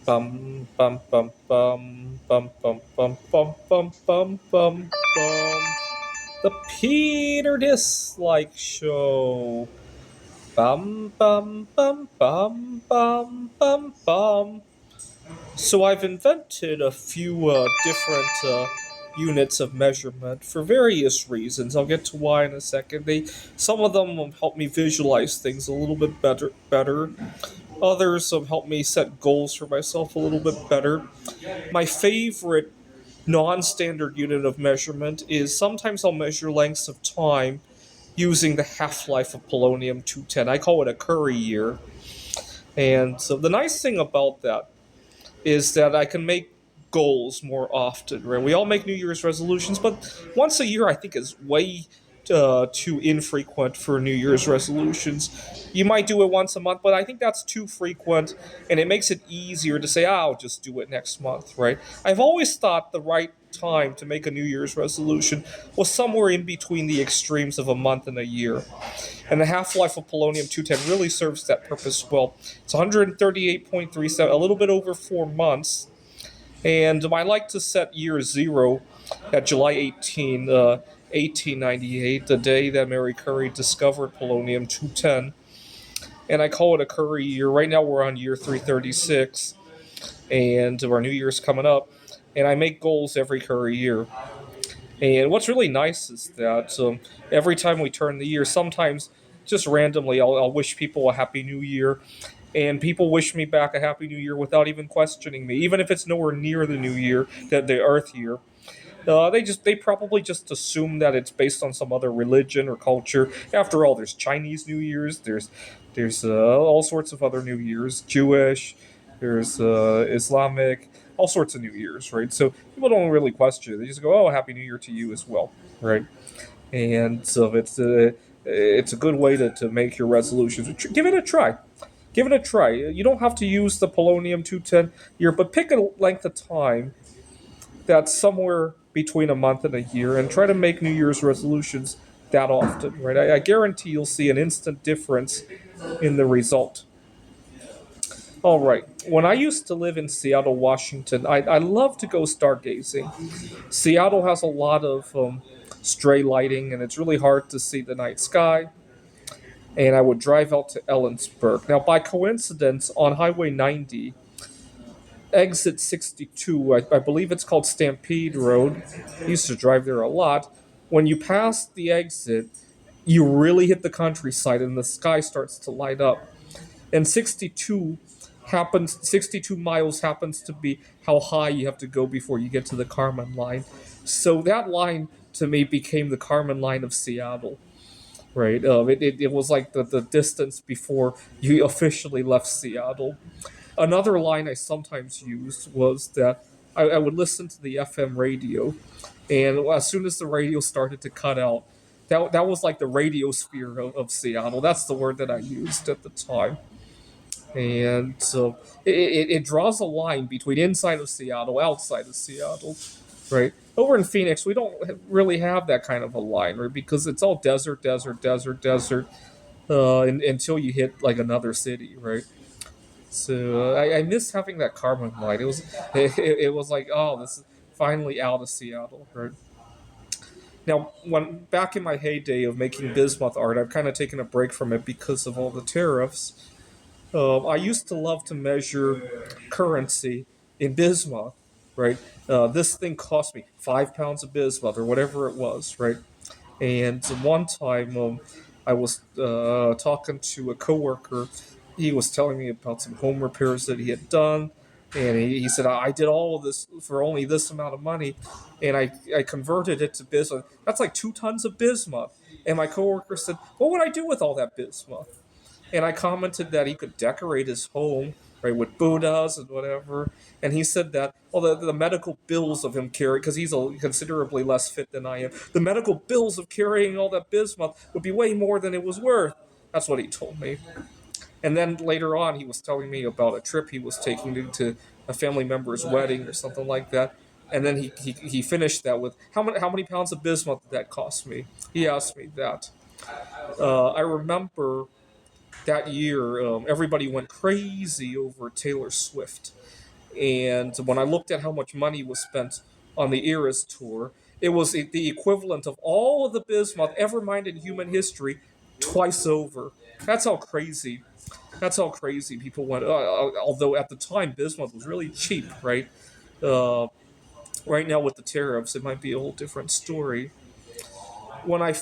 Bum bum bum bum bum bum bum bum bum bum bum bum. The Peter Dislike Show. Bum bum bum bum bum bum bum. So I've invented a few different units of measurement for various reasons. I'll get to why in a second. Some of them will help me visualize things a little bit better. Others help me set goals for myself a little bit better. My favorite non-standard unit of measurement is sometimes I'll measure lengths of time using the half-life of polonium-210. I call it a Curie year. And so the nice thing about that is that I can make goals more often. Right? We all make New Year's resolutions, but once a year I think is way too infrequent for New Year's resolutions. You might do it once a month, but I think that's too frequent, and it makes it easier to say, I'll just do it next month, right? I've always thought the right time to make a New Year's resolution was somewhere in between the extremes of a month and a year. And the half-life of polonium-210 really serves that purpose well. It's 138.37, a little bit over 4 months. And I like to set year zero at July 18, 1898, the day that Mary Curie discovered polonium-210. And I call it a Curie year. Right now we're on year 336, and our New Year's coming up. And I make goals every Curie year. And what's really nice is that every time we turn the year, sometimes just randomly, I'll wish people a Happy New Year. And people wish me back a Happy New Year without even questioning me, even if it's nowhere near the New Year, the Earth year. They probably just assume that it's based on some other religion or culture. After all, there's Chinese New Year's, there's all sorts of other New Years, Jewish, there's Islamic, all sorts of New Years, right? So people don't really question it. They just go, "Oh, Happy New Year to you as well," right? And so it's a good way to make your resolutions. Give it a try. Give it a try. You don't have to use the polonium-210 year, but pick a length of time that's somewhere between a month and a year, and try to make New Year's resolutions that often, right? I guarantee you'll see an instant difference in the result. All right. When I used to live in Seattle, Washington, I love to go stargazing. Seattle has a lot of stray lighting, and it's really hard to see the night sky. And I would drive out to Ellensburg. Now, by coincidence, on Highway 90, exit 62, I believe it's called Stampede Road. I used to drive there a lot. When you pass the exit, you really hit the countryside and the sky starts to light up. And 62 miles happens to be how high you have to go before you get to the Carmen line. So that line to me became the Carmen line of Seattle. Right, it was like the distance before you officially left Seattle. Another line I sometimes used was that I would listen to the FM radio, and as soon as the radio started to cut out, that was like the radiosphere of Seattle. That's the word that I used at the time. And so it draws a line between inside of Seattle, outside of Seattle, right? Over in Phoenix, we don't really have that kind of a line, right? Because it's all desert, desert, desert, desert, until you hit like another city, right? So I miss having that carbon light. It was like, oh, this is finally out of Seattle, right? Now, when back in my heyday of making bismuth art, I've kind of taken a break from it because of all the tariffs. I used to love to measure currency in bismuth, right? This thing cost me 5 pounds of bismuth or whatever it was, right? And one time, I was talking to a coworker. He was telling me about some home repairs that he had done, and he said, "I did all of this for only this amount of money, and I converted it to bismuth. That's like 2 tons of bismuth." And my coworker said, "What would I do with all that bismuth?" And I commented that he could decorate his home, right, with Buddhas and whatever. And he said that, well, the medical bills of him carrying, because he's considerably less fit than I am, the medical bills of carrying all that bismuth would be way more than it was worth. That's what he told me. And then later on, he was telling me about a trip he was taking to a family member's wedding or something like that. And then he finished that with, how many pounds of bismuth did that cost me? He asked me that. I remember that year, everybody went crazy over Taylor Swift. And when I looked at how much money was spent on the Eras tour, it was the equivalent of all of the Bismuth ever mined in human history twice over. That's how crazy. That's how crazy people went. Although at the time bismuth was really cheap, right? Uh, right now with the tariffs, it might be a whole different story. When I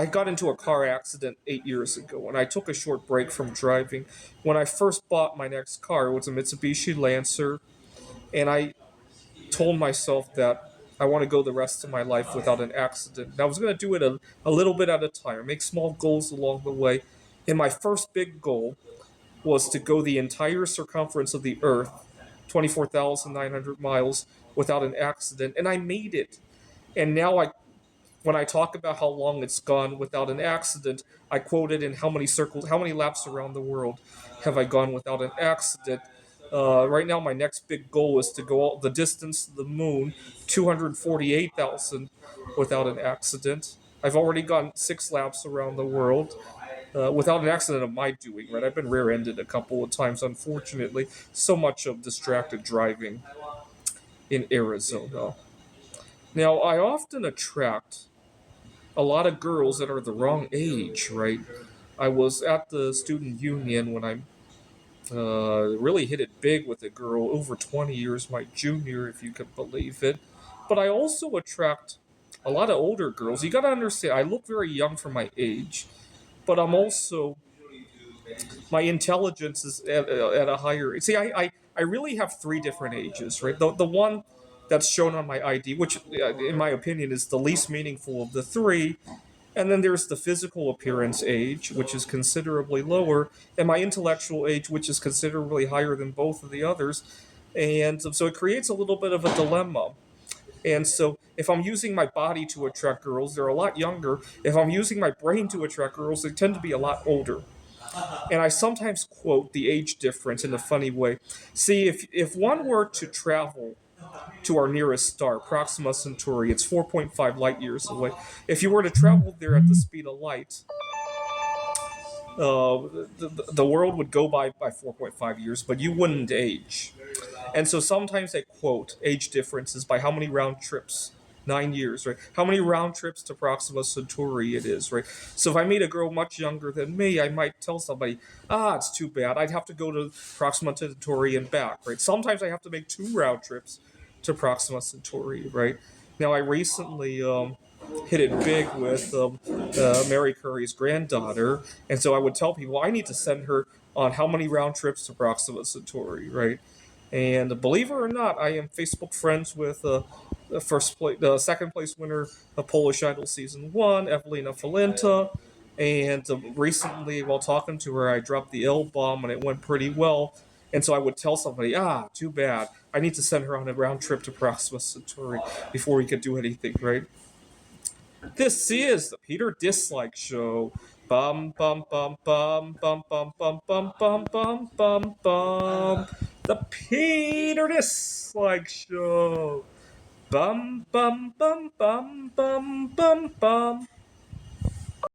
got into a car accident 8 years ago, and I took a short break from driving. When I first bought my next car, it was a Mitsubishi Lancer, and I told myself that I want to go the rest of my life without an accident. And I was going to do it a little bit at a time, make small goals along the way. And my first big goal was to go the entire circumference of the Earth, 24,900 miles, without an accident. And I made it. And now when I talk about how long it's gone without an accident, I quote it in how many circles, how many laps around the world have I gone without an accident. Right now, my next big goal is to go all the distance to the moon, 248,000, without an accident. I've already gone 6 laps around the world without an accident of my doing. Right, I've been rear-ended a couple of times, unfortunately. So much of distracted driving in Arizona. Now, I often attract a lot of girls that are the wrong age, right? I was at the student union when I really hit it big with a girl over 20 years my junior, if you could believe it. But I also attract a lot of older girls. You gotta understand, I look very young for my age, but I'm also my intelligence is at a higher. See, I really have three different ages, right? The one that's shown on my ID, which in my opinion is the least meaningful of the three, and then there's the physical appearance age, which is considerably lower, and my intellectual age, which is considerably higher than both of the others. And so it creates a little bit of a dilemma. And so if I'm using my body to attract girls, they're a lot younger. If I'm using my brain to attract girls, they tend to be a lot older. And I sometimes quote the age difference in a funny way. See, if one were to travel to our nearest star, Proxima Centauri, it's 4.5 light years away. If you were to travel there at the speed of light, the world would go by 4.5 years, but you wouldn't age. And so sometimes I quote age differences by how many round trips. 9 years, right? How many round trips to Proxima Centauri it is, right? So if I meet a girl much younger than me, I might tell somebody, it's too bad. I'd have to go to Proxima Centauri and back, right? Sometimes I have to make 2 round trips to Proxima Centauri, right? Now I recently hit it big with Mary Curry's granddaughter, and so I would tell people I need to send her on how many round trips to Proxima Centauri, right? And believe it or not, I am Facebook friends with the second place winner of Polish Idol season 1, Evelina Falenta. And recently, while talking to her, I dropped the L bomb and it went pretty well. And so I would tell somebody, too bad. I need to send her on a round trip to Proxima Centauri before we could do anything, right? This is the Peter Dislike Show. Bum bum bum bum bum bum bum bum bum bum bum bum. The Peter Dislike Show. Bum bum bum bum bum bum bum